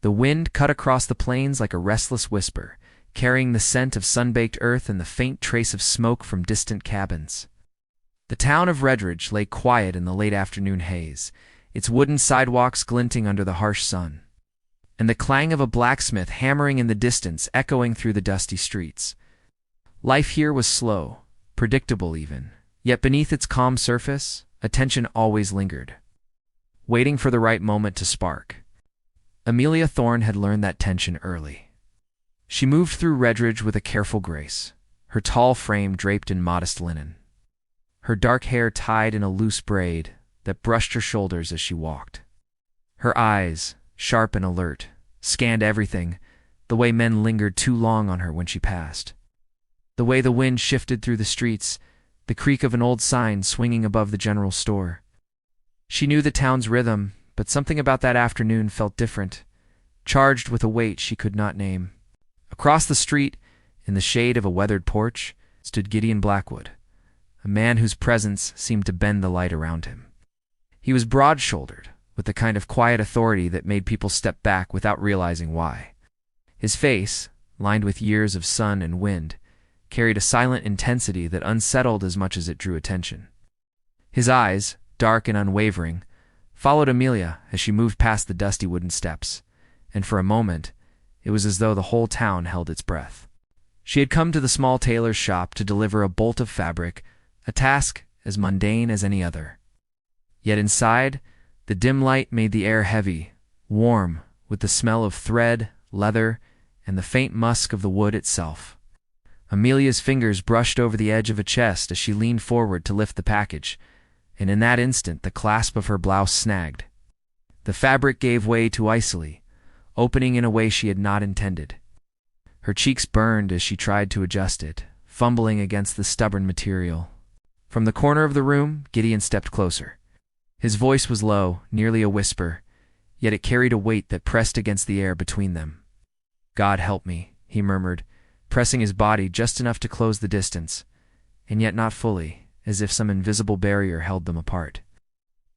The wind cut across the plains like a restless whisper, carrying the scent of sun-baked earth and the faint trace of smoke from distant cabins. The town of Redidge lay quiet in the late afternoon haze, its wooden sidewalks glinting under the harsh sun, and the clang of a blacksmith hammering in the distance echoing through the dusty streets. Life here was slow, predictable even, yet beneath its calm surface, a tension always lingered, waiting for the right moment to spark. Amelia Thorne had learned that tension early. She moved through Redidge with a careful grace, her tall frame draped in modest linen, her dark hair tied in a loose braid that brushed her shoulders as she walked. Her eyes, sharp and alert, scanned everything, the way men lingered too long on her when she passed, the way the wind shifted through the streets, the creak of an old sign swinging above the general store. She knew the town's rhythm, but something about that afternoon felt different, charged with a weight she could not name. Across the street, in the shade of a weathered porch, stood Gideon Blackwood, a man whose presence seemed to bend the light around him. He was broad-shouldered, with the kind of quiet authority that made people step back without realizing why. His face, lined with years of sun and wind, carried a silent intensity that unsettled as much as it drew attention. His eyes, dark and unwavering, followed Amelia as she moved past the dusty wooden steps, and for a moment, it was as though the whole town held its breath. She had come to the small tailor's shop to deliver a bolt of fabric, a task as mundane as any other. Yet inside, the dim light made the air heavy, warm, with the smell of thread, leather, and the faint musk of the wood itself. Amelia's fingers brushed over the edge of a chest as she leaned forward to lift the package, and in that instant the clasp of her blouse snagged. The fabric gave way too icily, opening in a way she had not intended. Her cheeks burned as she tried to adjust it, fumbling against the stubborn material. From the corner of the room, Gideon stepped closer. His voice was low, nearly a whisper, yet it carried a weight that pressed against the air between them. "God help me," he murmured, pressing his body just enough to close the distance, and yet not fully, as if some invisible barrier held them apart.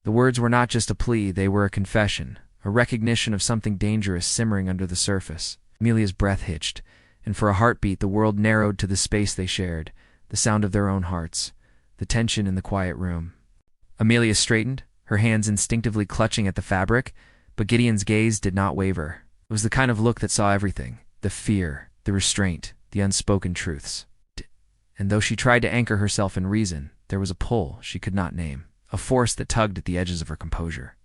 The words were not just a plea, they were a confession, a recognition of something dangerous simmering under the surface. Amelia's breath hitched, and for a heartbeat the world narrowed to the space they shared, the sound of their own hearts, the tension in the quiet room. Amelia straightened, her hands instinctively clutching at the fabric, but Gideon's gaze did not waver. It was the kind of look that saw everything, the fear, the restraint, the unspoken truths. And though she tried to anchor herself in reason, there was a pull she could not name, a force that tugged at the edges of her composure.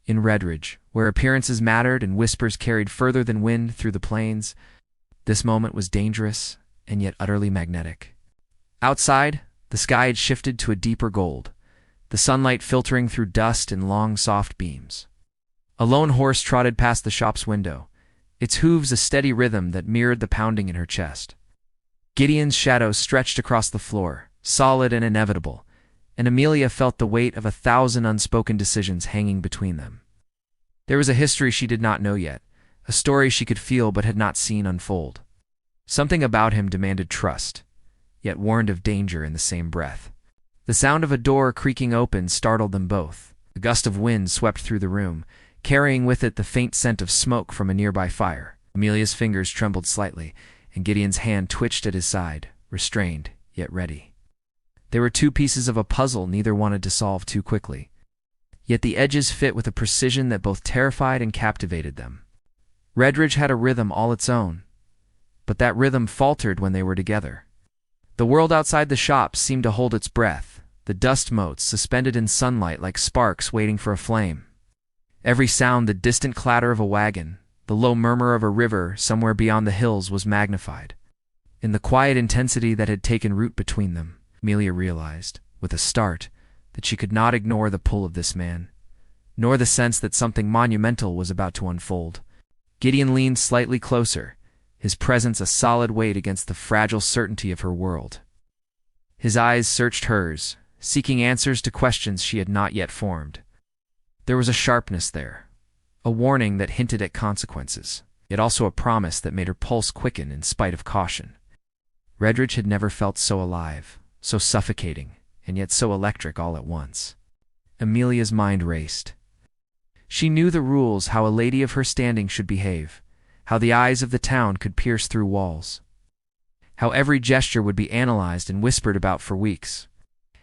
In Redidge, where appearances mattered and whispers carried further than wind through the plains, this moment was dangerous and yet utterly magnetic. Outside, the sky had shifted to a deeper gold, the sunlight filtering through dust in long, soft beams. A lone horse trotted past the shop's window, its hooves a steady rhythm that mirrored the pounding in her chest. Gideon's shadow stretched across the floor, solid and inevitable, and Amelia felt the weight of 1,000 unspoken decisions hanging between them. There was a history she did not know yet, a story she could feel but had not seen unfold. Something about him demanded trust, yet warned of danger in the same breath. The sound of a door creaking open startled them both. A gust of wind swept through the room, carrying with it the faint scent of smoke from a nearby fire. Amelia's fingers trembled slightly, and Gideon's hand twitched at his side, restrained, yet ready. They were two pieces of a puzzle neither wanted to solve too quickly. Yet the edges fit with a precision that both terrified and captivated them. Redidge had a rhythm all its own, but that rhythm faltered when they were together. The world outside the shop seemed to hold its breath, the dust motes suspended in sunlight like sparks waiting for a flame. Every sound, the distant clatter of a wagon, the low murmur of a river somewhere beyond the hills, was magnified. In the quiet intensity that had taken root between them, Amelia realized, with a start, that she could not ignore the pull of this man, nor the sense that something monumental was about to unfold. Gideon leaned slightly closer, his presence a solid weight against the fragile certainty of her world. His eyes searched hers, seeking answers to questions she had not yet formed. There was a sharpness there, a warning that hinted at consequences, yet also a promise that made her pulse quicken in spite of caution. Redidge had never felt so alive, so suffocating, and yet so electric all at once. Amelia's mind raced. She knew the rules, how a lady of her standing should behave, how the eyes of the town could pierce through walls, how every gesture would be analyzed and whispered about for weeks.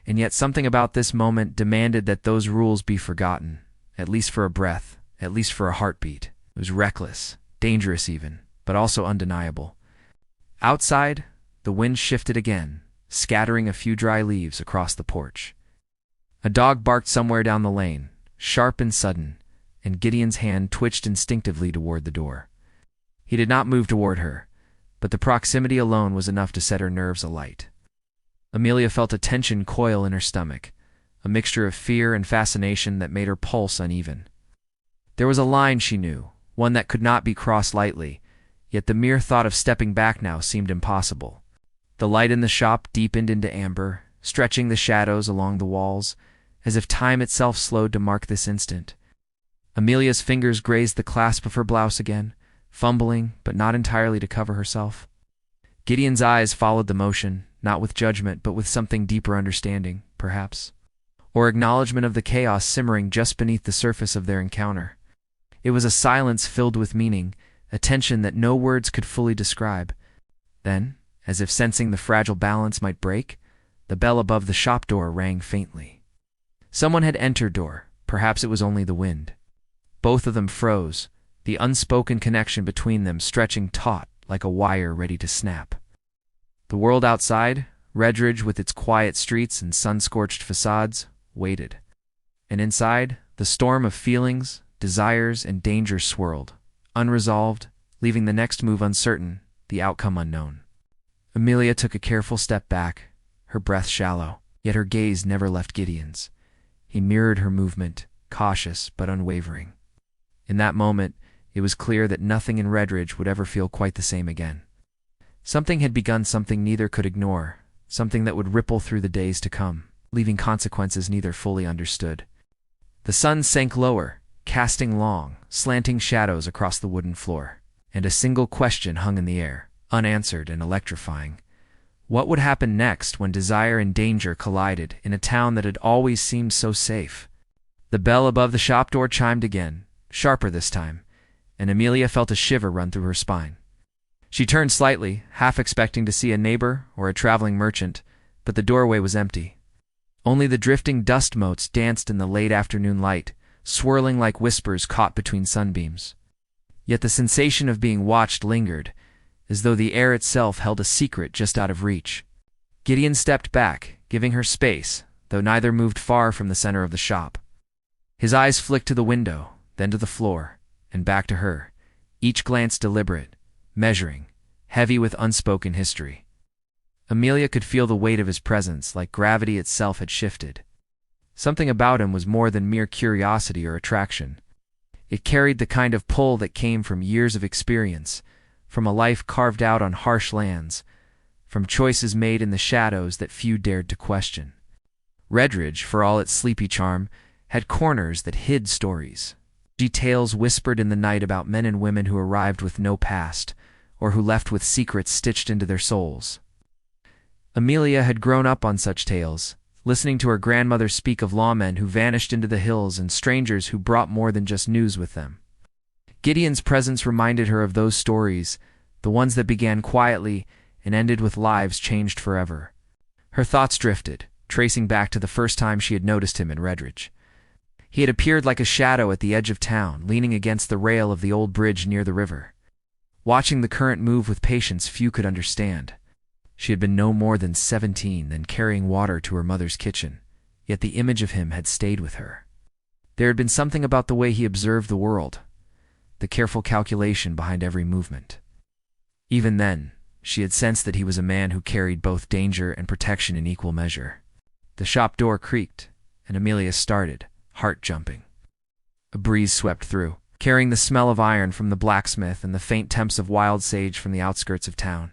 And yet something about this moment demanded that those rules be forgotten, at least for a breath, at least for a heartbeat. It was reckless, dangerous even, but also undeniable. Outside, the wind shifted again, scattering a few dry leaves across the porch. A dog barked somewhere down the lane, sharp and sudden, and Gideon's hand twitched instinctively toward the door. He did not move toward her, but the proximity alone was enough to set her nerves alight. Amelia felt a tension coil in her stomach, a mixture of fear and fascination that made her pulse uneven. There was a line she knew, one that could not be crossed lightly, yet the mere thought of stepping back now seemed impossible. The light in the shop deepened into amber, stretching the shadows along the walls, as if time itself slowed to mark this instant. Amelia's fingers grazed the clasp of her blouse again, fumbling, but not entirely to cover herself. Gideon's eyes followed the motion, not with judgment, but with something deeper understanding, perhaps, or acknowledgement of the chaos simmering just beneath the surface of their encounter. It was a silence filled with meaning, a tension that no words could fully describe. Then, as if sensing the fragile balance might break, the bell above the shop door rang faintly. Someone had entered door, perhaps it was only the wind. Both of them froze, the unspoken connection between them stretching taut like a wire ready to snap. The world outside, Redidge with its quiet streets and sun-scorched facades, waited. And inside, the storm of feelings, desires, and danger swirled, unresolved, leaving the next move uncertain, the outcome unknown. Amelia took a careful step back, her breath shallow, yet her gaze never left Gideon's. He mirrored her movement, cautious but unwavering. In that moment, it was clear that nothing in Redidge would ever feel quite the same again. Something had begun, something neither could ignore, something that would ripple through the days to come, leaving consequences neither fully understood. The sun sank lower, casting long, slanting shadows across the wooden floor, and a single question hung in the air, unanswered and electrifying. What would happen next when desire and danger collided in a town that had always seemed so safe? The bell above the shop door chimed again, sharper this time, and Amelia felt a shiver run through her spine. She turned slightly, half expecting to see a neighbor or a traveling merchant, but the doorway was empty. Only the drifting dust motes danced in the late afternoon light, swirling like whispers caught between sunbeams. Yet the sensation of being watched lingered, as though the air itself held a secret just out of reach. Gideon stepped back, giving her space, though neither moved far from the center of the shop. His eyes flicked to the window, then to the floor, and back to her, each glance deliberate, measuring, heavy with unspoken history. Amelia could feel the weight of his presence, like gravity itself had shifted. Something about him was more than mere curiosity or attraction. It carried the kind of pull that came from years of experience, from a life carved out on harsh lands, from choices made in the shadows that few dared to question. Redidge, for all its sleepy charm, had corners that hid stories. Tales whispered in the night about men and women who arrived with no past, or who left with secrets stitched into their souls. Amelia had grown up on such tales, listening to her grandmother speak of lawmen who vanished into the hills and strangers who brought more than just news with them. Gideon's presence reminded her of those stories, the ones that began quietly and ended with lives changed forever. Her thoughts drifted, tracing back to the first time she had noticed him in Redidge. He had appeared like a shadow at the edge of town, leaning against the rail of the old bridge near the river. Watching the current move with patience few could understand. She had been no more than 17, then carrying water to her mother's kitchen, yet the image of him had stayed with her. There had been something about the way he observed the world, the careful calculation behind every movement. Even then, she had sensed that he was a man who carried both danger and protection in equal measure. The shop door creaked, and Amelia started, heart jumping. A breeze swept through, carrying the smell of iron from the blacksmith and the faint tempts of wild sage from the outskirts of town.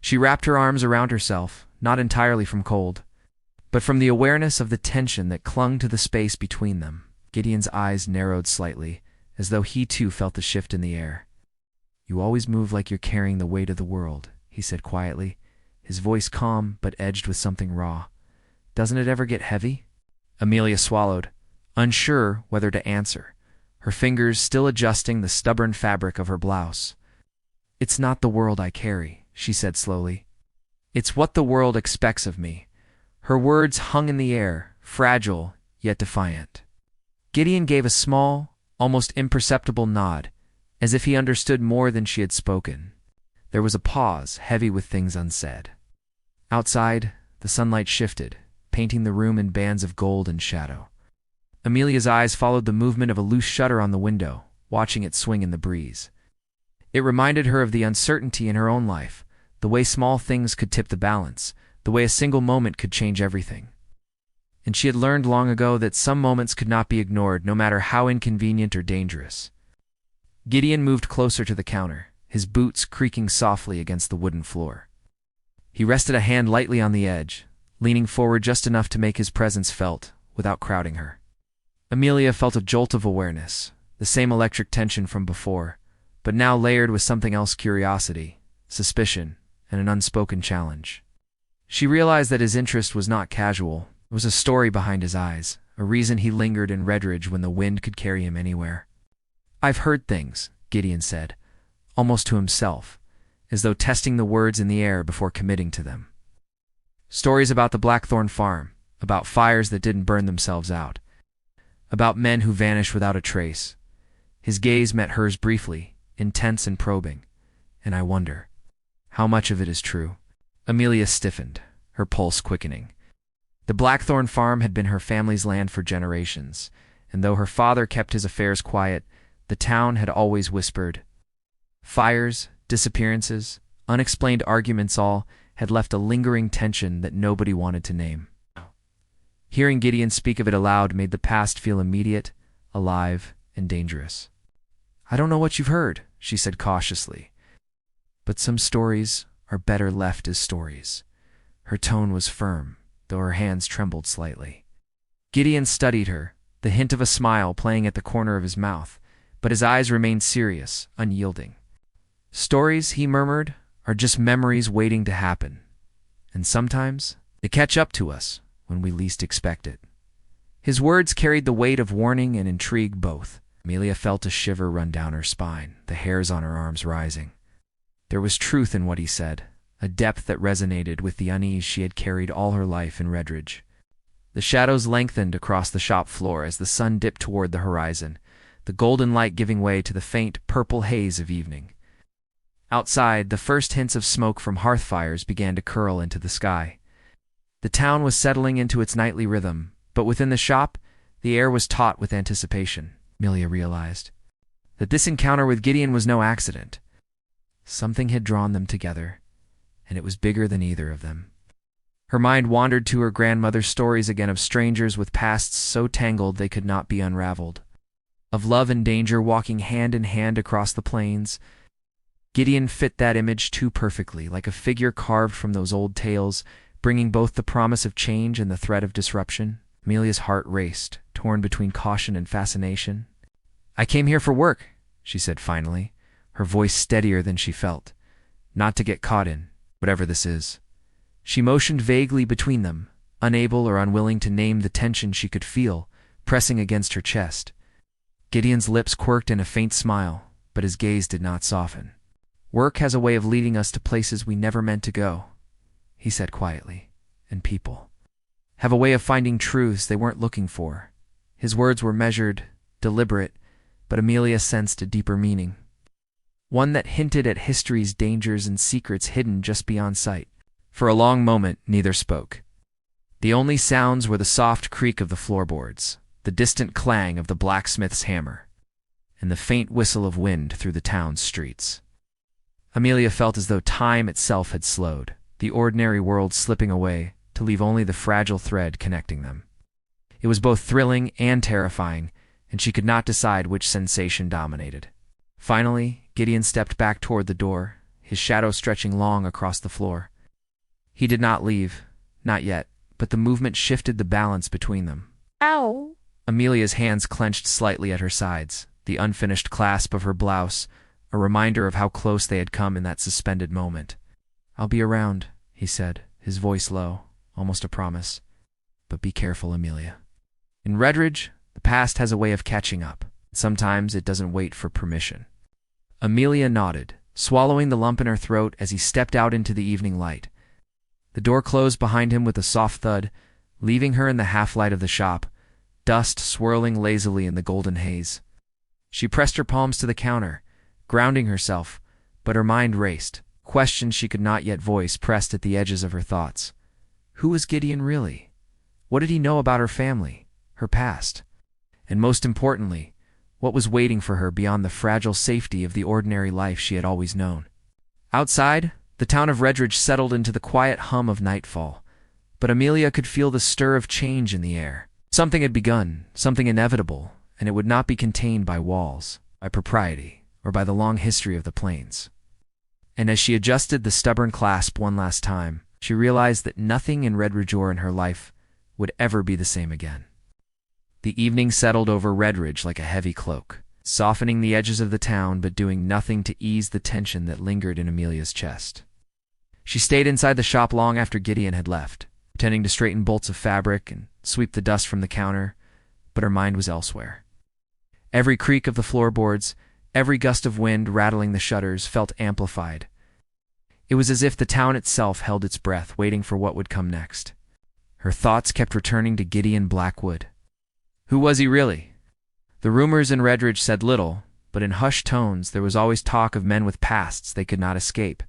She wrapped her arms around herself, not entirely from cold, but from the awareness of the tension that clung to the space between them. Gideon's eyes narrowed slightly, as though he too felt the shift in the air. "You always move like you're carrying the weight of the world," he said quietly, his voice calm but edged with something raw. "Doesn't it ever get heavy?" Amelia swallowed, unsure whether to answer. her fingers still adjusting the stubborn fabric of her blouse. "It's not the world I carry," she said slowly. "It's what the world expects of me." Her words hung in the air, fragile yet defiant. Gideon gave a small, almost imperceptible nod, as if he understood more than she had spoken. There was a pause, heavy with things unsaid. Outside, the sunlight shifted, painting the room in bands of gold and shadow. Amelia's eyes followed the movement of a loose shutter on the window, watching it swing in the breeze. It reminded her of the uncertainty in her own life, the way small things could tip the balance, the way a single moment could change everything. And she had learned long ago that some moments could not be ignored, no matter how inconvenient or dangerous. Gideon moved closer to the counter, his boots creaking softly against the wooden floor. He rested a hand lightly on the edge, leaning forward just enough to make his presence felt, without crowding her. Amelia felt a jolt of awareness, the same electric tension from before, but now layered with something else: curiosity, suspicion, and an unspoken challenge. She realized that his interest was not casual. There was a story behind his eyes, a reason he lingered in Redidge when the wind could carry him anywhere. "I've heard things," Gideon said, almost to himself, as though testing the words in the air before committing to them. Stories about the Blackthorn farm, about fires that didn't burn themselves out, about men who vanished without a trace. His gaze met hers briefly, intense and probing. "And I wonder, how much of it is true?" Amelia stiffened, her pulse quickening. The Blackthorn farm had been her family's land for generations, and though her father kept his affairs quiet, the town had always whispered. Fires, disappearances, unexplained arguments, all had left a lingering tension that nobody wanted to name. Hearing Gideon speak of it aloud made the past feel immediate, alive, and dangerous. "I don't know what you've heard," she said cautiously, "but some stories are better left as stories." Her tone was firm, though her hands trembled slightly. Gideon studied her, the hint of a smile playing at the corner of his mouth, but his eyes remained serious, unyielding. "Stories," he murmured, "are just memories waiting to happen. And sometimes they catch up to us when we least expect it." His words carried the weight of warning and intrigue both. Amelia felt a shiver run down her spine, the hairs on her arms rising. There was truth in what he said, a depth that resonated with the unease she had carried all her life in Redidge. The shadows lengthened across the shop floor as the sun dipped toward the horizon, the golden light giving way to the faint purple haze of evening. Outside, the first hints of smoke from hearth fires began to curl into the sky. The town was settling into its nightly rhythm, but within the shop, the air was taut with anticipation. Amelia realized that this encounter with Gideon was no accident. Something had drawn them together, and it was bigger than either of them. Her mind wandered to her grandmother's stories again, of strangers with pasts so tangled they could not be unraveled, of love and danger walking hand in hand across the plains. Gideon fit that image too perfectly, like a figure carved from those old tales, bringing both the promise of change and the threat of disruption. Amelia's heart raced, torn between caution and fascination. "I came here for work," she said finally, her voice steadier than she felt. "Not to get caught in whatever this is." She motioned vaguely between them, unable or unwilling to name the tension she could feel, pressing against her chest. Gideon's lips quirked in a faint smile, but his gaze did not soften. "Work has a way of leading us to places we never meant to go," he said quietly, "and people have a way of finding truths they weren't looking for." His words were measured, deliberate, but Amelia sensed a deeper meaning, one that hinted at history's dangers and secrets hidden just beyond sight. For a long moment, neither spoke. The only sounds were the soft creak of the floorboards, the distant clang of the blacksmith's hammer, and the faint whistle of wind through the town's streets. Amelia felt as though time itself had slowed, the ordinary world slipping away to leave only the fragile thread connecting them. It was both thrilling and terrifying, and she could not decide which sensation dominated. Finally, Gideon stepped back toward the door, his shadow stretching long across the floor. He did not leave, not yet, but the movement shifted the balance between them. "Ow!" Amelia's hands clenched slightly at her sides, the unfinished clasp of her blouse, a reminder of how close they had come in that suspended moment. "I'll be around," he said, his voice low, almost a promise. "But be careful, Amelia. In Redidge, the past has a way of catching up. Sometimes it doesn't wait for permission. Amelia nodded, swallowing the lump in her throat as he stepped out into the evening light. The door closed behind him with a soft thud, leaving her in the half-light of the shop, dust swirling lazily in the golden haze. She pressed her palms to the counter, grounding herself, but her mind raced. Questions she could not yet voice pressed at the edges of her thoughts. Who was Gideon really? What did he know about her family, her past? And most importantly, what was waiting for her beyond the fragile safety of the ordinary life she had always known? Outside, the town of Redidge settled into the quiet hum of nightfall, but Amelia could feel the stir of change in the air. Something had begun, something inevitable, and it would not be contained by walls, by propriety, or by the long history of the plains. And as she adjusted the stubborn clasp one last time, she realized that nothing in Redidge or in her life would ever be the same again. The evening settled over Redidge like a heavy cloak, softening the edges of the town but doing nothing to ease the tension that lingered in Amelia's chest. She stayed inside the shop long after Gideon had left, pretending to straighten bolts of fabric and sweep the dust from the counter, but her mind was elsewhere. Every creak of the floorboards, every gust of wind rattling the shutters felt amplified. It was as if the town itself held its breath, waiting for what would come next. Her thoughts kept returning to Gideon Blackwood. Who was he really? The rumors in Redidge said little, but in hushed tones there was always talk of men with pasts they could not escape,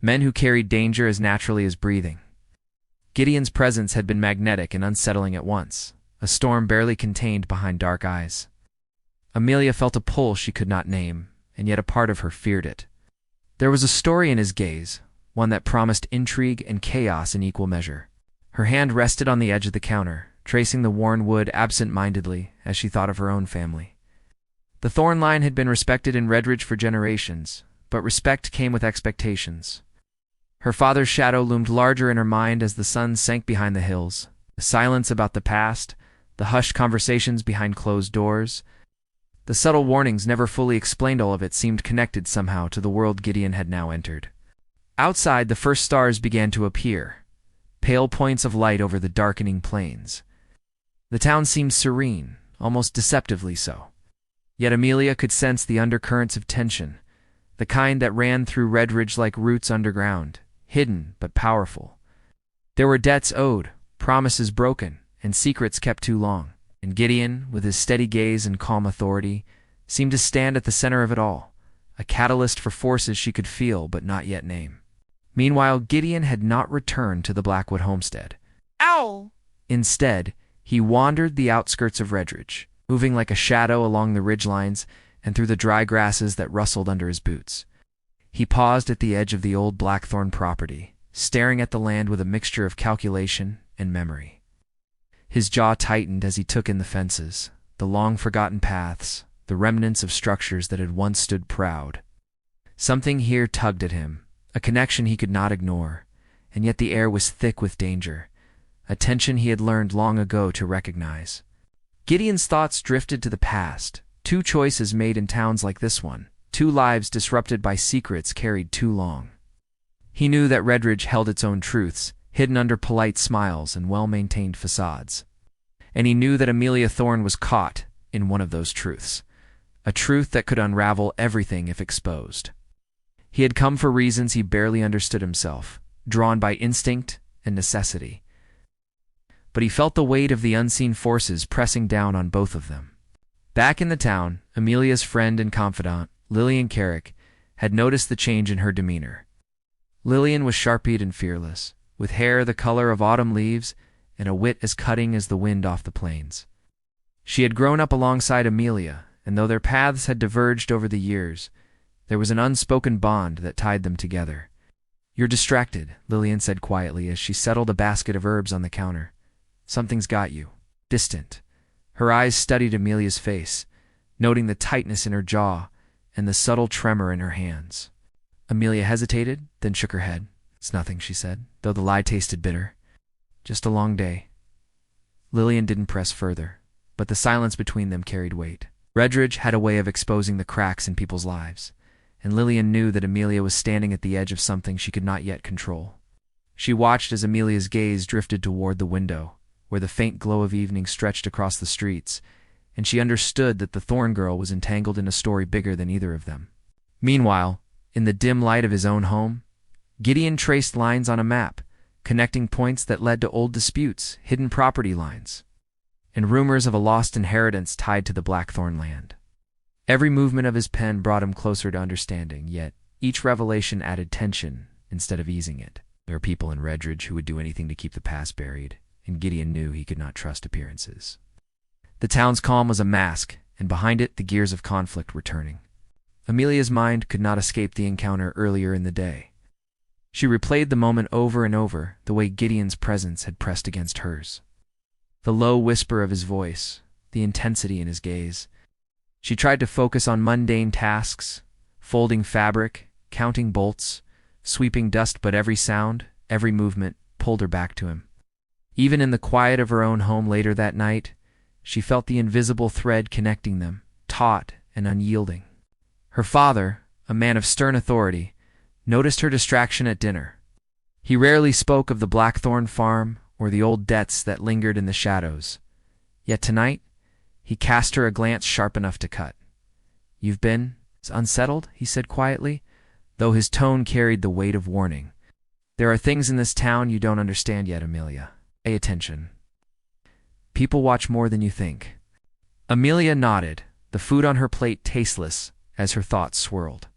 men who carried danger as naturally as breathing. Gideon's presence had been magnetic and unsettling at once, a storm barely contained behind dark eyes. Amelia felt a pull she could not name, and yet a part of her feared it. There was a story in his gaze, one that promised intrigue and chaos in equal measure. Her hand rested on the edge of the counter, tracing the worn wood absent-mindedly as she thought of her own family. The thorn line had been respected in Redidge for generations, but respect came with expectations. Her father's shadow loomed larger in her mind as the sun sank behind the hills. The silence about the past, the hushed conversations behind closed doors, the subtle warnings never fully explained all of it seemed connected somehow to the world Gideon had now entered. Outside, the first stars began to appear, pale points of light over the darkening plains. The town seemed serene, almost deceptively so. Yet Amelia could sense the undercurrents of tension, the kind that ran through Redidge like roots underground, hidden but powerful. There were debts owed, promises broken, and secrets kept too long. And Gideon, with his steady gaze and calm authority, seemed to stand at the center of it all, a catalyst for forces she could feel but not yet name. Meanwhile, Gideon had not returned to the Blackwood homestead. Ow! Instead, he wandered the outskirts of Redidge, moving like a shadow along the ridgelines and through the dry grasses that rustled under his boots. He paused at the edge of the old Blackthorn property, staring at the land with a mixture of calculation and memory. His jaw tightened as he took in the fences, the long-forgotten paths, the remnants of structures that had once stood proud. Something here tugged at him, a connection he could not ignore, and yet the air was thick with danger, a tension he had learned long ago to recognize. Gideon's thoughts drifted to the past, two choices made in towns like this one, two lives disrupted by secrets carried too long. He knew that Redidge held its own truths, hidden under polite smiles and well-maintained facades. And he knew that Amelia Thorne was caught in one of those truths, a truth that could unravel everything if exposed. He had come for reasons he barely understood himself, drawn by instinct and necessity. But he felt the weight of the unseen forces pressing down on both of them. Back in the town, Amelia's friend and confidant, Lillian Carrick, had noticed the change in her demeanor. Lillian was sharp-eyed and fearless, with hair the color of autumn leaves and a wit as cutting as the wind off the plains. She had grown up alongside Amelia, and though their paths had diverged over the years, there was an unspoken bond that tied them together. "You're distracted," Lillian said quietly as she settled a basket of herbs on the counter. "Something's got you." Distant. Her eyes studied Amelia's face, noting the tightness in her jaw and the subtle tremor in her hands. Amelia hesitated, then shook her head. "It's nothing," she said, though the lie tasted bitter. "Just a long day." Lillian didn't press further, but the silence between them carried weight. Redidge had a way of exposing the cracks in people's lives, and Lillian knew that Amelia was standing at the edge of something she could not yet control. She watched as Amelia's gaze drifted toward the window, where the faint glow of evening stretched across the streets, and she understood that the Thorn Girl was entangled in a story bigger than either of them. Meanwhile, in the dim light of his own home, Gideon traced lines on a map, connecting points that led to old disputes, hidden property lines, and rumors of a lost inheritance tied to the Blackthorn land. Every movement of his pen brought him closer to understanding, yet each revelation added tension instead of easing it. There were people in Redidge who would do anything to keep the past buried, and Gideon knew he could not trust appearances. The town's calm was a mask, and behind it the gears of conflict were turning. Amelia's mind could not escape the encounter earlier in the day. She replayed the moment over and over, the way Gideon's presence had pressed against hers. The low whisper of his voice, the intensity in his gaze. She tried to focus on mundane tasks, folding fabric, counting bolts, sweeping dust, but every sound, every movement, pulled her back to him. Even in the quiet of her own home later that night, she felt the invisible thread connecting them, taut and unyielding. Her father, a man of stern authority, noticed her distraction at dinner. He rarely spoke of the Blackthorn farm or the old debts that lingered in the shadows. Yet tonight, he cast her a glance sharp enough to cut. "You've been unsettled," he said quietly, though his tone carried the weight of warning. "There are things in this town you don't understand yet, Amelia. Pay attention. People watch more than you think." Amelia nodded, the food on her plate tasteless as her thoughts swirled.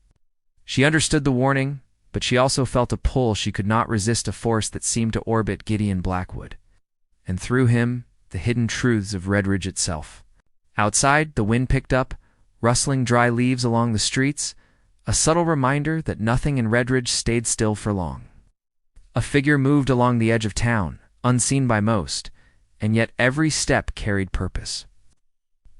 She understood the warning, but she also felt a pull she could not resist, a force that seemed to orbit Gideon Blackwood, and through him, the hidden truths of Redidge itself. Outside, the wind picked up, rustling dry leaves along the streets, a subtle reminder that nothing in Redidge stayed still for long. A figure moved along the edge of town, unseen by most, and yet every step carried purpose.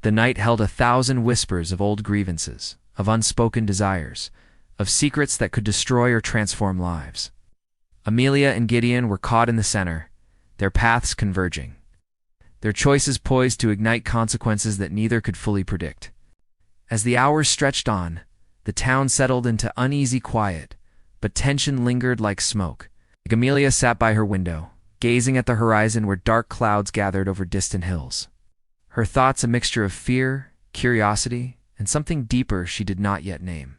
The night held 1,000 whispers of old grievances, of unspoken desires, of secrets that could destroy or transform lives. Amelia and Gideon were caught in the center, their paths converging, their choices poised to ignite consequences that neither could fully predict. As the hours stretched on, the town settled into uneasy quiet, but tension lingered like smoke. Amelia sat by her window, gazing at the horizon where dark clouds gathered over distant hills. Her thoughts a mixture of fear, curiosity, and something deeper she did not yet name.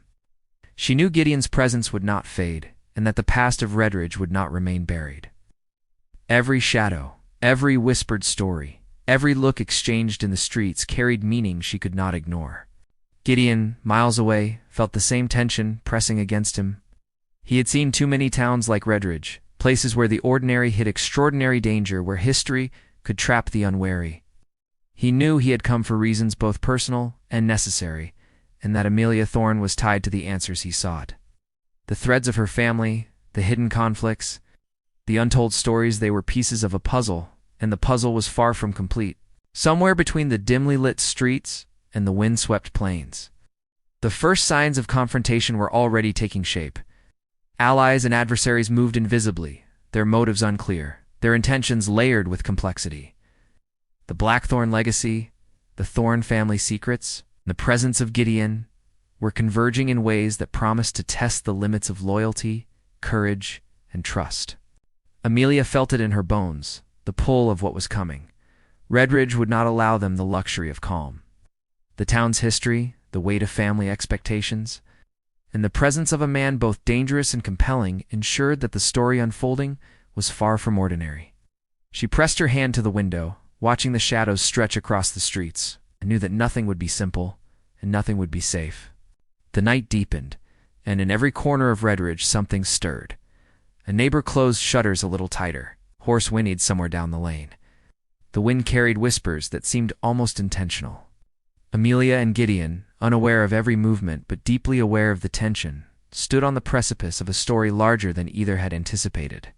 She knew Gideon's presence would not fade, and that the past of Redidge would not remain buried. Every shadow, every whispered story, every look exchanged in the streets carried meaning she could not ignore. Gideon, miles away, felt the same tension pressing against him. He had seen too many towns like Redidge, places where the ordinary hid extraordinary danger, where history could trap the unwary. He knew he had come for reasons both personal and necessary, and that Amelia Thorne was tied to the answers he sought. The threads of her family, the hidden conflicts, the untold stories, they were pieces of a puzzle, and the puzzle was far from complete. Somewhere between the dimly lit streets and the wind-swept plains, the first signs of confrontation were already taking shape. Allies and adversaries moved invisibly, their motives unclear, their intentions layered with complexity. The Blackthorn legacy, the Thorne family secrets, the presence of Gideon were converging in ways that promised to test the limits of loyalty, courage, and trust. Amelia felt it in her bones, the pull of what was coming. Redidge would not allow them the luxury of calm. The town's history, the weight of family expectations, and the presence of a man both dangerous and compelling ensured that the story unfolding was far from ordinary. She pressed her hand to the window, watching the shadows stretch across the streets, and knew that nothing would be simple, and nothing would be safe. The night deepened, and in every corner of Redidge something stirred. A neighbor closed shutters a little tighter, hoarse whinnied somewhere down the lane. The wind carried whispers that seemed almost intentional. Amelia and Gideon, unaware of every movement but deeply aware of the tension, stood on the precipice of a story larger than either had anticipated.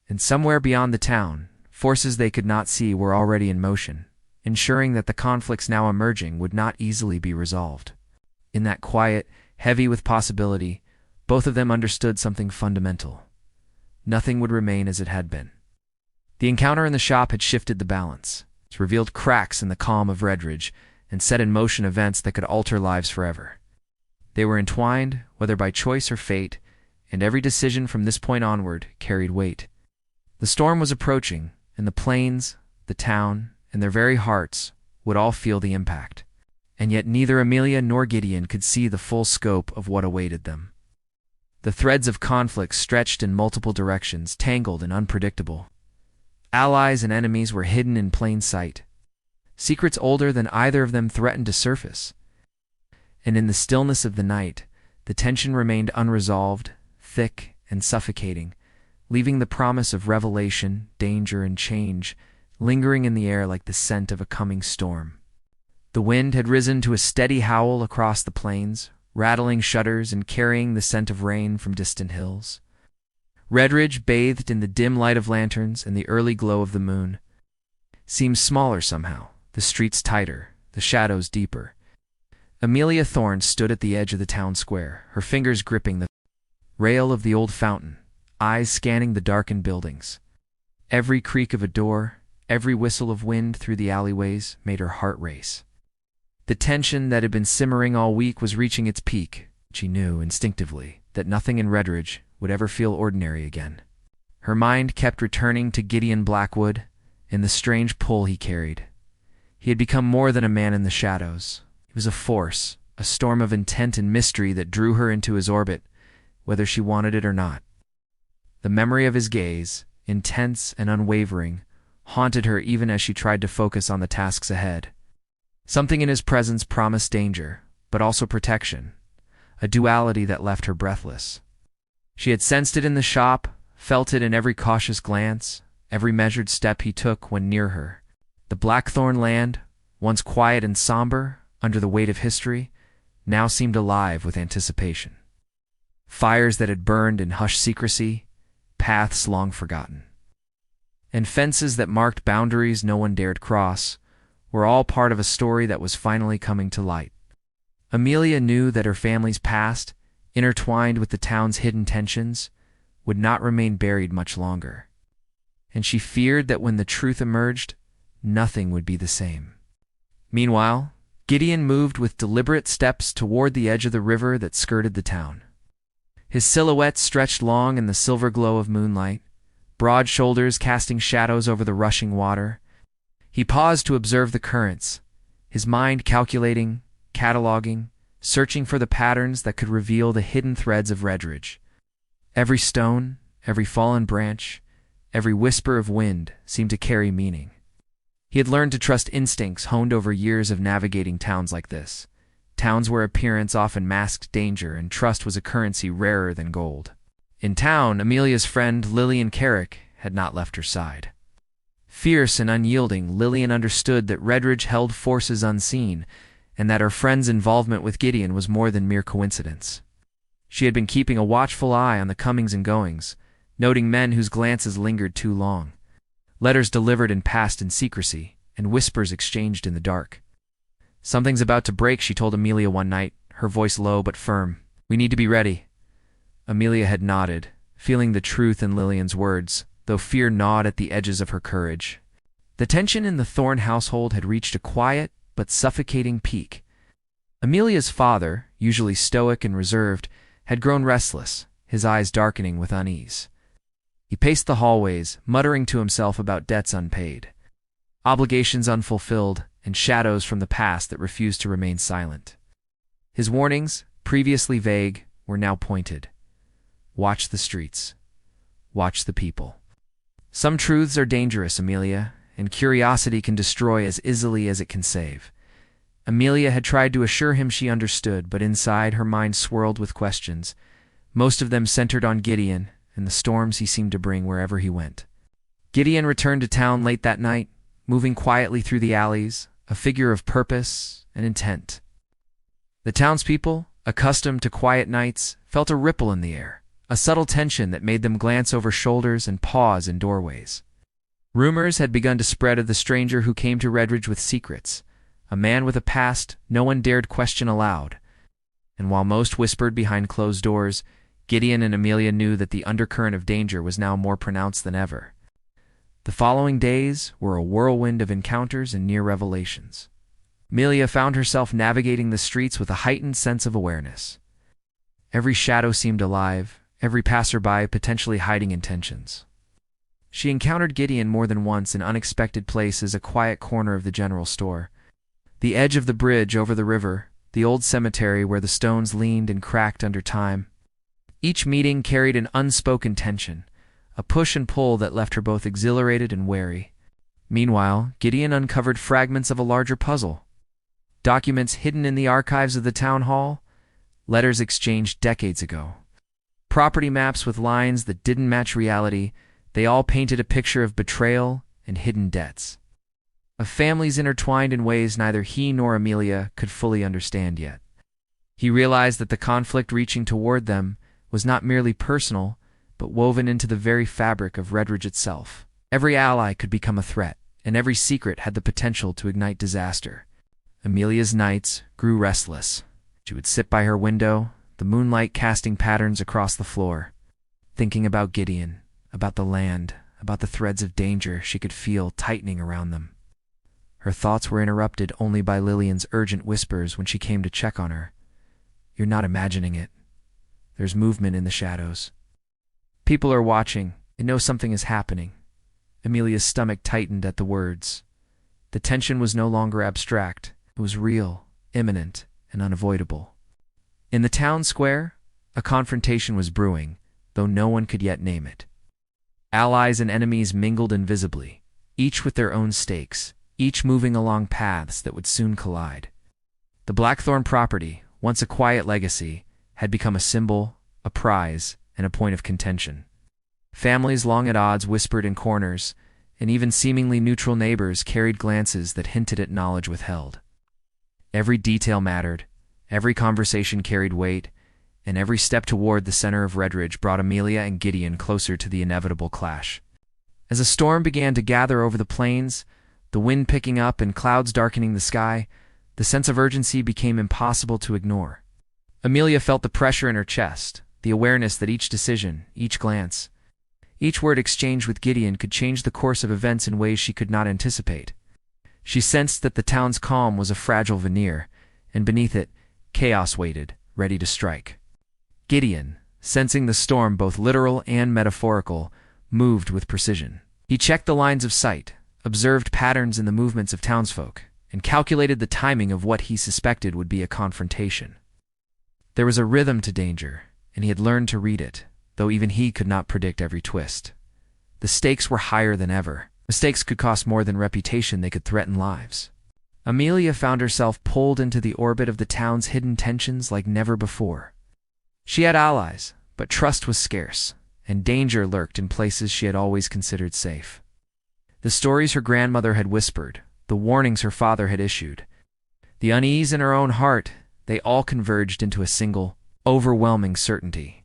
And somewhere beyond the town, forces they could not see were already in motion, ensuring that the conflicts now emerging would not easily be resolved. In that quiet, heavy with possibility, both of them understood something fundamental. Nothing would remain as it had been. The encounter in the shop had shifted the balance. It revealed cracks in the calm of Redidge and set in motion events that could alter lives forever. They were entwined, whether by choice or fate, and every decision from this point onward carried weight. The storm was approaching, and the plains, the town, and their very hearts would all feel the impact. And yet neither Amelia nor Gideon could see the full scope of what awaited them. The threads of conflict stretched in multiple directions, tangled and unpredictable. Allies and enemies were hidden in plain sight. Secrets older than either of them threatened to surface. And in the stillness of the night, the tension remained unresolved, thick and suffocating, leaving the promise of revelation, danger, and change lingering in the air like the scent of a coming storm. The wind had risen to a steady howl across the plains, rattling shutters and carrying the scent of rain from distant hills. Redidge, bathed in the dim light of lanterns and the early glow of the moon, seemed smaller somehow, the streets tighter, the shadows deeper. Amelia Thorne stood at the edge of the town square, her fingers gripping the rail of the old fountain, eyes scanning the darkened buildings. Every creak of a door, every whistle of wind through the alleyways made her heart race. The tension that had been simmering all week was reaching its peak. She knew instinctively that nothing in Redidge would ever feel ordinary again. Her mind kept returning to Gideon Blackwood and the strange pull he carried. He had become more than a man in the shadows. He was a force, a storm of intent and mystery that drew her into his orbit, whether she wanted it or not. The memory of his gaze, intense and unwavering, haunted her even as she tried to focus on the tasks ahead. Something in his presence promised danger, but also protection, a duality that left her breathless. She had sensed it in the shop, felt it in every cautious glance, every measured step he took when near her. The Blackthorn land, once quiet and somber under the weight of history, now seemed alive with anticipation. Fires that had burned in hushed secrecy, paths long forgotten, and fences that marked boundaries no one dared cross, were all part of a story that was finally coming to light. Amelia knew that her family's past, intertwined with the town's hidden tensions, would not remain buried much longer, and she feared that when the truth emerged, nothing would be the same. Meanwhile, Gideon moved with deliberate steps toward the edge of the river that skirted the town. His silhouette stretched long in the silver glow of moonlight, broad shoulders casting shadows over the rushing water. He paused to observe the currents, his mind calculating, cataloging, searching for the patterns that could reveal the hidden threads of Redidge. Every stone, every fallen branch, every whisper of wind seemed to carry meaning. He had learned to trust instincts honed over years of navigating towns like this, towns where appearance often masked danger and trust was a currency rarer than gold. In town, Amelia's friend Lillian Carrick had not left her side. Fierce and unyielding, Lillian understood that Redidge held forces unseen, and that her friend's involvement with Gideon was more than mere coincidence. She had been keeping a watchful eye on the comings and goings, noting men whose glances lingered too long, letters delivered and passed in secrecy, and whispers exchanged in the dark. "Something's about to break," she told Amelia one night, her voice low but firm. "We need to be ready." Amelia had nodded, feeling the truth in Lillian's words, though fear gnawed at the edges of her courage. The tension in the Thorne household had reached a quiet but suffocating peak. Amelia's father, usually stoic and reserved, had grown restless, his eyes darkening with unease. He paced the hallways, muttering to himself about debts unpaid, obligations unfulfilled, and shadows from the past that refused to remain silent. His warnings, previously vague, were now pointed. Watch the streets. Watch the people. Some truths are dangerous, Amelia, and curiosity can destroy as easily as it can save. Amelia had tried to assure him she understood, but inside her mind swirled with questions, most of them centered on Gideon and the storms he seemed to bring wherever he went. Gideon returned to town late that night, moving quietly through the alleys, a figure of purpose and intent. The townspeople, accustomed to quiet nights, felt a ripple in the air, a subtle tension that made them glance over shoulders and pause in doorways. Rumors had begun to spread of the stranger who came to Redidge with secrets, a man with a past no one dared question aloud. And while most whispered behind closed doors, Gideon and Amelia knew that the undercurrent of danger was now more pronounced than ever. The following days were a whirlwind of encounters and near revelations. Amelia found herself navigating the streets with a heightened sense of awareness. Every shadow seemed alive, every passerby potentially hiding intentions. She encountered Gideon more than once in unexpected places, a quiet corner of the general store, The edge of the bridge over the river, the old cemetery where the stones leaned and cracked under time. Each meeting carried an unspoken tension, a push and pull that left her both exhilarated and wary. Meanwhile, Gideon uncovered fragments of a larger puzzle. Documents hidden in the archives of the town hall, letters exchanged decades ago. Property maps with lines that didn't match reality, they all painted a picture of betrayal and hidden debts. Of families intertwined in ways neither he nor Amelia could fully understand yet. He realized that the conflict reaching toward them was not merely personal, but woven into the very fabric of Redidge itself. Every ally could become a threat, and every secret had the potential to ignite disaster. Amelia's nights grew restless. She would sit by her window, the moonlight casting patterns across the floor, thinking about Gideon, about the land, about the threads of danger she could feel tightening around them. Her thoughts were interrupted only by Lillian's urgent whispers when she came to check on her. "You're not imagining it. There's movement in the shadows. People are watching and know something is happening." Amelia's stomach tightened at the words. The tension was no longer abstract. It was real, imminent, and unavoidable. In the town square, a confrontation was brewing, though no one could yet name it. Allies and enemies mingled invisibly, each with their own stakes, each moving along paths that would soon collide. The Blackthorn property, once a quiet legacy, had become a symbol, a prize, and a point of contention. Families long at odds whispered in corners, and even seemingly neutral neighbors carried glances that hinted at knowledge withheld. Every detail mattered, every conversation carried weight, and every step toward the center of Redidge brought Amelia and Gideon closer to the inevitable clash. As a storm began to gather over the plains, the wind picking up and clouds darkening the sky, the sense of urgency became impossible to ignore. Amelia felt the pressure in her chest, the awareness that each decision, each glance, each word exchanged with Gideon could change the course of events in ways she could not anticipate. She sensed that the town's calm was a fragile veneer, and beneath it, chaos waited, ready to strike. Gideon, sensing the storm both literal and metaphorical, moved with precision. He checked the lines of sight, observed patterns in the movements of townsfolk, and calculated the timing of what he suspected would be a confrontation. There was a rhythm to danger, and he had learned to read it, though even he could not predict every twist. The stakes were higher than ever. Mistakes could cost more than reputation, they could threaten lives. Amelia found herself pulled into the orbit of the town's hidden tensions like never before. She had allies, but trust was scarce, and danger lurked in places she had always considered safe. The stories her grandmother had whispered, the warnings her father had issued, the unease in her own heart, they all converged into a single, overwhelming certainty.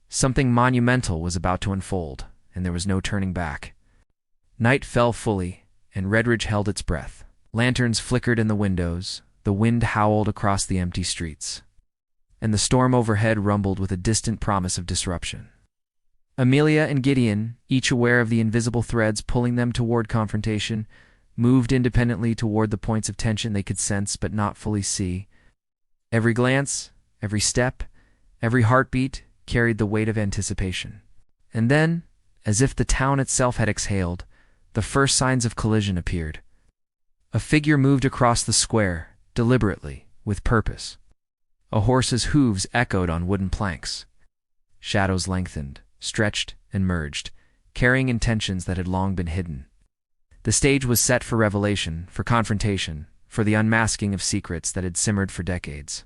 Something monumental was about to unfold, and there was no turning back. Night fell fully, and Redidge held its breath. Lanterns flickered in the windows, the wind howled across the empty streets, and the storm overhead rumbled with a distant promise of disruption. Amelia and Gideon, each aware of the invisible threads pulling them toward confrontation, moved independently toward the points of tension they could sense but not fully see. Every glance, every step, every heartbeat carried the weight of anticipation. And then, as if the town itself had exhaled, the first signs of collision appeared. A figure moved across the square, deliberately, with purpose. A horse's hooves echoed on wooden planks. Shadows lengthened, stretched, and merged, carrying intentions that had long been hidden. The stage was set for revelation, for confrontation, for the unmasking of secrets that had simmered for decades.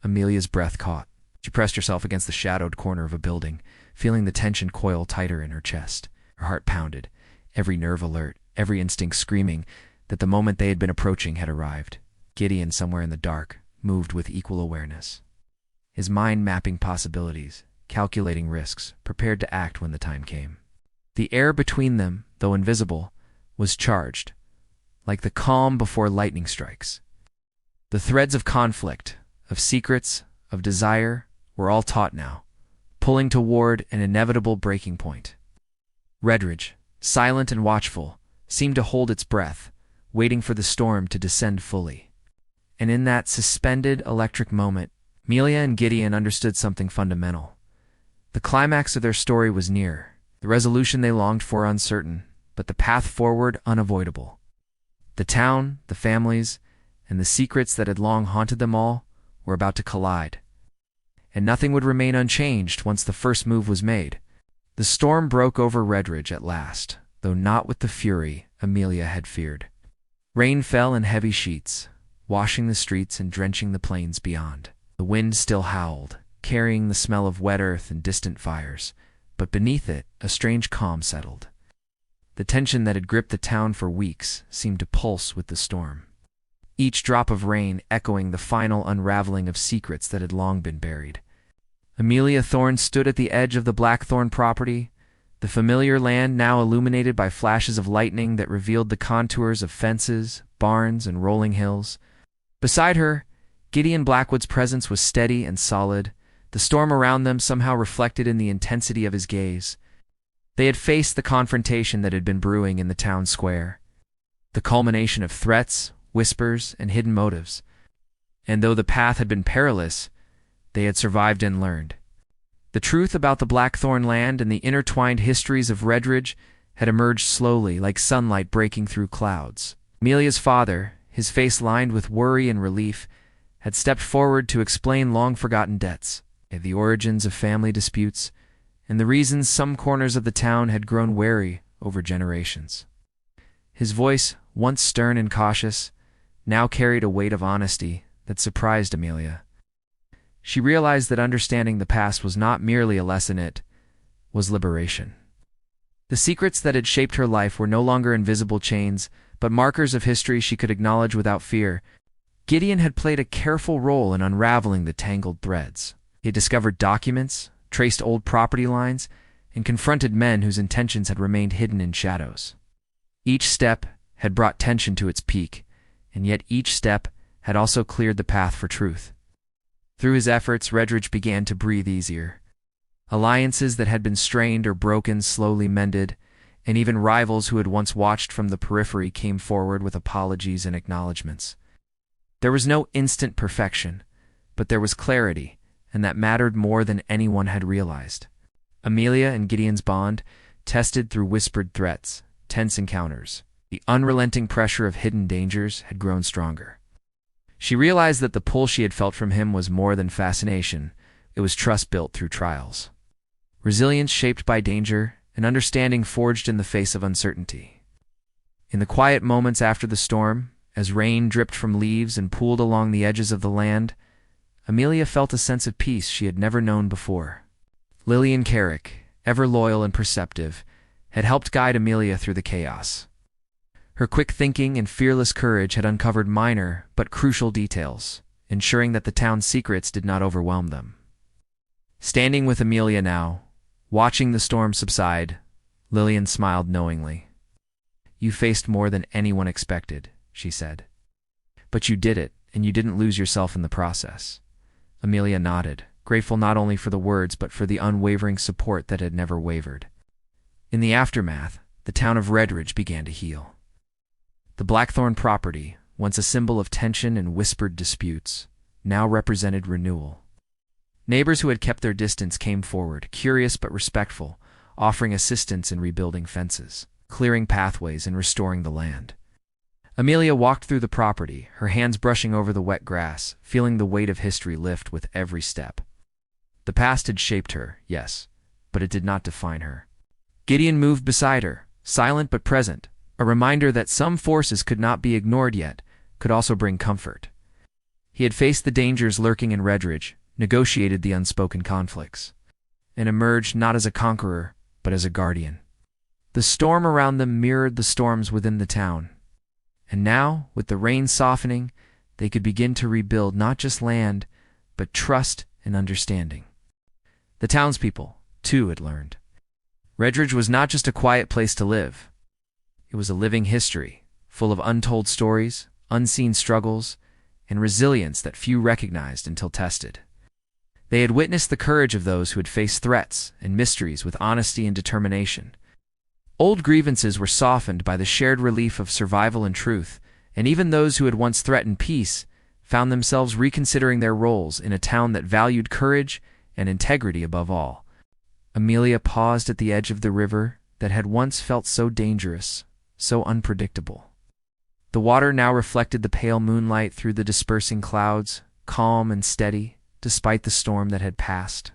Amelia's breath caught. She pressed herself against the shadowed corner of a building, feeling the tension coil tighter in her chest. Her heart pounded, every nerve alert, every instinct screaming that the moment they had been approaching had arrived. Gideon, somewhere in the dark, moved with equal awareness. His mind mapping possibilities, calculating risks, prepared to act when the time came. The air between them, though invisible, was charged, like the calm before lightning strikes. The threads of conflict, of secrets, of desire, were all taut now, pulling toward an inevitable breaking point. Redidge, silent and watchful, seemed to hold its breath, waiting for the storm to descend fully. And in that suspended electric moment, Amelia and Gideon understood something fundamental. The climax of their story was near, the resolution they longed for uncertain, but the path forward unavoidable. The town, the families, and the secrets that had long haunted them all were about to collide. And nothing would remain unchanged once the first move was made. The storm broke over Redidge at last, though not with the fury Amelia had feared. Rain fell in heavy sheets, washing the streets and drenching the plains beyond. The wind still howled, carrying the smell of wet earth and distant fires, but beneath it a strange calm settled. The tension that had gripped the town for weeks seemed to pulse with the storm, each drop of rain echoing the final unraveling of secrets that had long been buried. Amelia Thorne stood at the edge of the Blackthorn property, the familiar land now illuminated by flashes of lightning that revealed the contours of fences, barns, and rolling hills. Beside her, Gideon Blackwood's presence was steady and solid, the storm around them somehow reflected in the intensity of his gaze. They had faced the confrontation that had been brewing in the town square, the culmination of threats, whispers, and hidden motives. And though the path had been perilous, they had survived and learned. The truth about the Blackthorn land and the intertwined histories of Redidge had emerged slowly, like sunlight breaking through clouds. Amelia's father, his face lined with worry and relief, had stepped forward to explain long-forgotten debts, the origins of family disputes, and the reasons some corners of the town had grown wary over generations. His voice, once stern and cautious, now carried a weight of honesty that surprised Amelia. She realized that understanding the past was not merely a lesson, it was liberation. The secrets that had shaped her life were no longer invisible chains, but markers of history she could acknowledge without fear. Gideon had played a careful role in unraveling the tangled threads. He had discovered documents, traced old property lines, and confronted men whose intentions had remained hidden in shadows. Each step had brought tension to its peak, and yet each step had also cleared the path for truth. Through his efforts, Redidge began to breathe easier. Alliances that had been strained or broken slowly mended, and even rivals who had once watched from the periphery came forward with apologies and acknowledgments. There was no instant perfection, but there was clarity, and that mattered more than anyone had realized. Amelia and Gideon's bond, tested through whispered threats, tense encounters, the unrelenting pressure of hidden dangers, had grown stronger. She realized that the pull she had felt from him was more than fascination, it was trust built through trials. Resilience shaped by danger, and understanding forged in the face of uncertainty. In the quiet moments after the storm, as rain dripped from leaves and pooled along the edges of the land, Amelia felt a sense of peace she had never known before. Lillian Carrick, ever loyal and perceptive, had helped guide Amelia through the chaos. Her quick thinking and fearless courage had uncovered minor but crucial details, ensuring that the town's secrets did not overwhelm them. Standing with Amelia now, watching the storm subside, Lillian smiled knowingly. "You faced more than anyone expected," she said. "But you did it, and you didn't lose yourself in the process." Amelia nodded, grateful not only for the words but for the unwavering support that had never wavered. In the aftermath, the town of Redidge began to heal. The Blackthorn property, once a symbol of tension and whispered disputes, now represented renewal. Neighbors who had kept their distance came forward, curious but respectful, offering assistance in rebuilding fences, clearing pathways, and restoring the land. Amelia walked through the property, her hands brushing over the wet grass, feeling the weight of history lift with every step. The past had shaped her, yes, but it did not define her. Gideon moved beside her, silent but present, a reminder that some forces could not be ignored yet, could also bring comfort. He had faced the dangers lurking in Redidge, negotiated the unspoken conflicts, and emerged not as a conqueror, but as a guardian. The storm around them mirrored the storms within the town, and now, with the rain softening, they could begin to rebuild not just land, but trust and understanding. The townspeople, too, had learned. Redidge was not just a quiet place to live. It was a living history, full of untold stories, unseen struggles, and resilience that few recognized until tested. They had witnessed the courage of those who had faced threats and mysteries with honesty and determination. Old grievances were softened by the shared relief of survival and truth, and even those who had once threatened peace found themselves reconsidering their roles in a town that valued courage and integrity above all. Amelia paused at the edge of the river that had once felt so dangerous, so unpredictable. The water now reflected the pale moonlight through the dispersing clouds, calm and steady, despite the storm that had passed.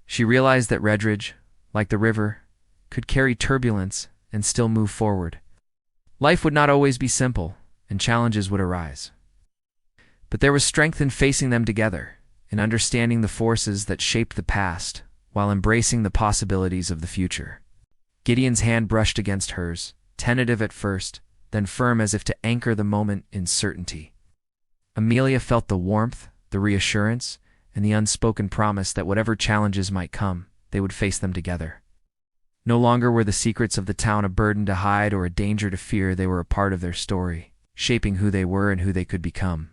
She realized that Redidge, like the river, could carry turbulence and still move forward. Life would not always be simple, and challenges would arise. But there was strength in facing them together, in understanding the forces that shaped the past, while embracing the possibilities of the future. Gideon's hand brushed against hers, tentative at first, then firm as if to anchor the moment in certainty. Amelia felt the warmth, the reassurance, and the unspoken promise that whatever challenges might come, they would face them together. No longer were the secrets of the town a burden to hide or a danger to fear. They were a part of their story, shaping who they were and who they could become.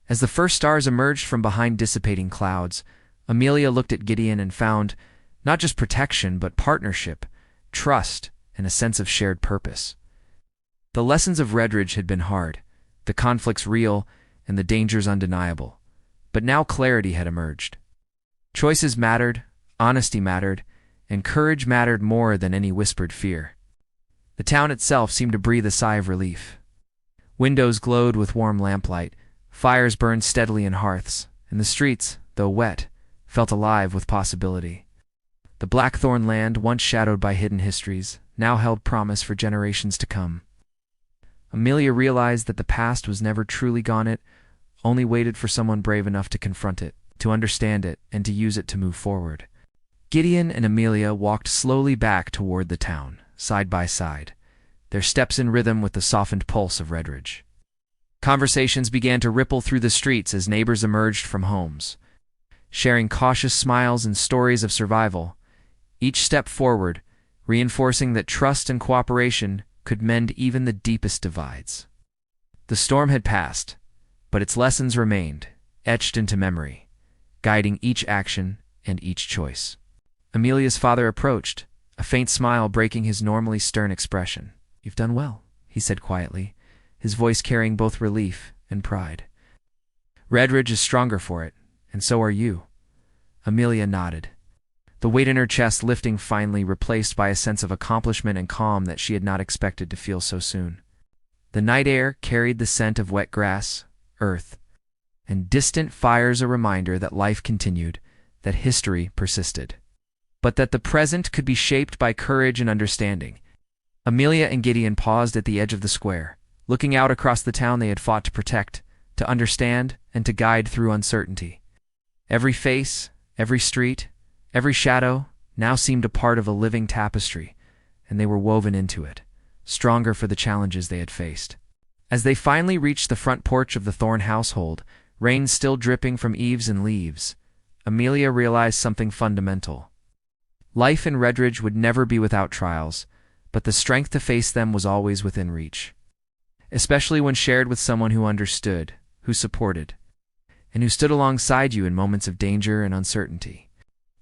As the first stars emerged from behind dissipating clouds, Amelia looked at Gideon and found not just protection, but partnership, trust, and a sense of shared purpose. The lessons of Redidge had been hard, the conflicts real, and the dangers undeniable. But now clarity had emerged. Choices mattered, honesty mattered, and courage mattered more than any whispered fear. The town itself seemed to breathe a sigh of relief. Windows glowed with warm lamplight, fires burned steadily in hearths, and the streets, though wet, felt alive with possibility. The Blackthorn land, once shadowed by hidden histories, now held promise for generations to come. Amelia realized that the past was never truly gone. It only waited for someone brave enough to confront it, to understand it, and to use it to move forward. Gideon and Amelia walked slowly back toward the town, side by side, their steps in rhythm with the softened pulse of Redidge. Conversations began to ripple through the streets as neighbors emerged from homes, sharing cautious smiles and stories of survival, each step forward reinforcing that trust and cooperation could mend even the deepest divides. The storm had passed, but its lessons remained, etched into memory, guiding each action and each choice. Amelia's father approached, a faint smile breaking his normally stern expression. "You've done well," he said quietly, his voice carrying both relief and pride. "Redidge is stronger for it, and so are you." Amelia nodded, the weight in her chest lifting finally, replaced by a sense of accomplishment and calm that she had not expected to feel so soon. The night air carried the scent of wet grass, earth, and distant fires, a reminder that life continued, that history persisted, but that the present could be shaped by courage and understanding. Amelia and Gideon paused at the edge of the square, looking out across the town they had fought to protect, to understand, and to guide through uncertainty. Every face, every street, every shadow now seemed a part of a living tapestry, and they were woven into it, stronger for the challenges they had faced. As they finally reached the front porch of the Thorne household, rain still dripping from eaves and leaves, Amelia realized something fundamental. Life in Redidge would never be without trials, but the strength to face them was always within reach, especially when shared with someone who understood, who supported, and who stood alongside you in moments of danger and uncertainty.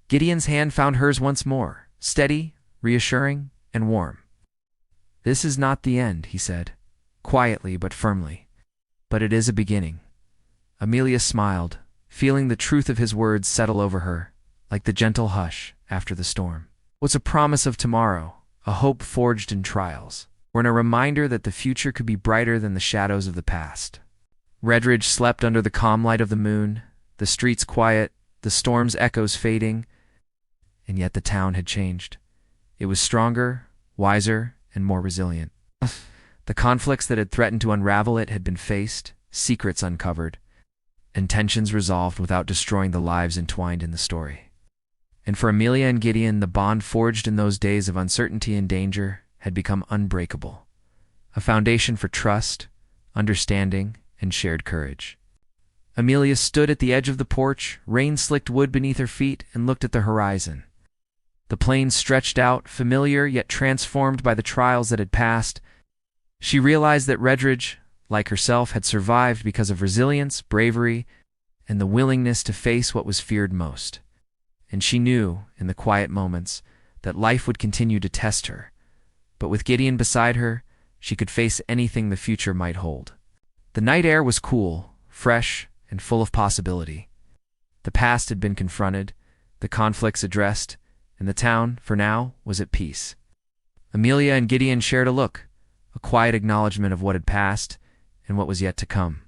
Gideon's hand found hers once more, steady, reassuring, and warm. "This is not the end," he said, quietly but firmly, "but it is a beginning." Amelia smiled, feeling the truth of his words settle over her, like the gentle hush after the storm. Was a promise of tomorrow, a hope forged in trials, and a reminder that the future could be brighter than the shadows of the past. Redidge slept under the calm light of the moon, the streets quiet, the storm's echoes fading, and yet the town had changed. It was stronger, wiser, and more resilient. The conflicts that had threatened to unravel it had been faced, secrets uncovered, and tensions resolved without destroying the lives entwined in the story. And for Amelia and Gideon, the bond forged in those days of uncertainty and danger had become unbreakable, a foundation for trust, understanding, and shared courage. Amelia stood at the edge of the porch, rain-slicked wood beneath her feet, and looked at the horizon. The plains stretched out, familiar yet transformed by the trials that had passed. She realized that Redidge, like herself, had survived because of resilience, bravery, and the willingness to face what was feared most. And she knew, in the quiet moments, that life would continue to test her. But with Gideon beside her, she could face anything the future might hold. The night air was cool, fresh, and full of possibility. The past had been confronted, the conflicts addressed, and the town, for now, was at peace. Amelia and Gideon shared a look, a quiet acknowledgement of what had passed, and what was yet to come.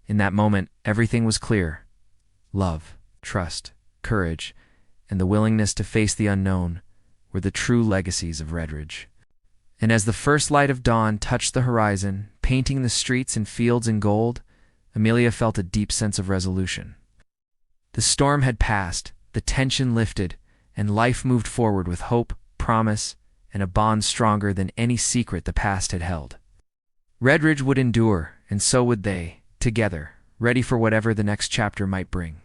In that moment, everything was clear. Love, trust, courage, and the willingness to face the unknown were the true legacies of Redidge. And as the first light of dawn touched the horizon, painting the streets and fields in gold, Amelia felt a deep sense of resolution. The storm had passed, the tension lifted, and life moved forward with hope, promise, and a bond stronger than any secret the past had held. Redidge would endure, and so would they, together, ready for whatever the next chapter might bring.